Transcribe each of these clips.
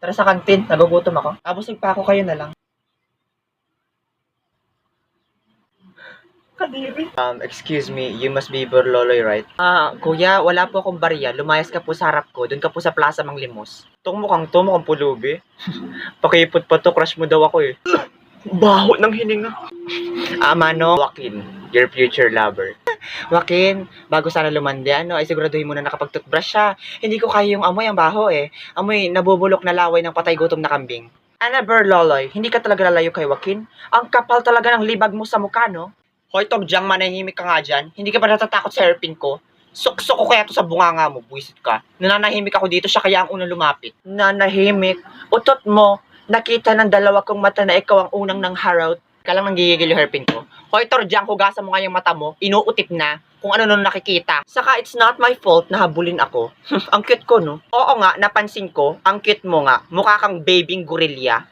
Tara sa kantin, nagugutom ako. Abusig pa ako, kayo na lang. Kadiri. Excuse me, you must be Burloloy, right? Kuya, wala po akong barya. Lumayas ka po sa harap ko. Doon ka po sa Plaza Mang Limos. Tong mukhang pulubi. Pakipot pa to, crush mo daw ako eh. Baho ng hininga. Mano, Joaquin, your future lover. Joaquin, bago sana lumandi, ay siguraduhin mo na nakapag-toothbrush siya. Hindi ko kaya yung amoy, ang baho eh. Amoy nabubulok na laway ng patay gutom na kambing. Ana Burloloy, hindi ka talaga lalayo kay Joaquin? Ang kapal talaga ng libag mo sa mukha, no? Hoy, Togjang, manahimik ka nga dyan. Hindi ka ba natatakot sa hairpin ko? Suksok ko kaya to sa bunganga mo, buwisit ka. Nananahimik ako dito, siya kaya ang unang lumapit. Nanahimik? Utot mo, nakita ng dalawa kong mata na ikaw ang unang nang haraut. Ka lang nanggigigil yung hairpin ko. Hoy, Torjang, hugasan mo nga yung mata mo. Inuutip na kung ano nung nakikita. Saka it's not my fault na habulin ako. Ang cute ko, no? Oo nga, napansin ko. Ang cute mo nga. Mukha kang babying gorilla.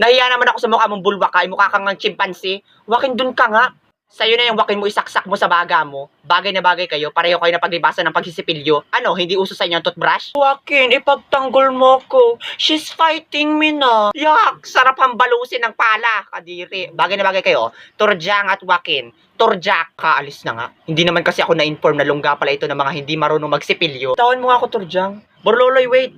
Nahiya naman ako sa mukha mong bulwaka. Mukha kang ng chimpanzee. Wakin dun ka nga. Sa'yo na yung wakin mo, isaksak mo sa baga mo. Bagay na bagay kayo, pareho kayo na paglibasan ng pagsisipilyo. Ano, hindi uso sa inyo ang toothbrush? Wakin, ipagtanggol mo ko. She's fighting me na. Yak, sarap hambalusin ng pala, kadiri. Bagay na bagay kayo, Torjang at Wakin. Torjak, kaalis na nga. Hindi naman kasi ako na-inform na lungga pala ito ng mga hindi marunong magsipilyo. Tawan mo nga ako, Torjang. Burloloy, wait.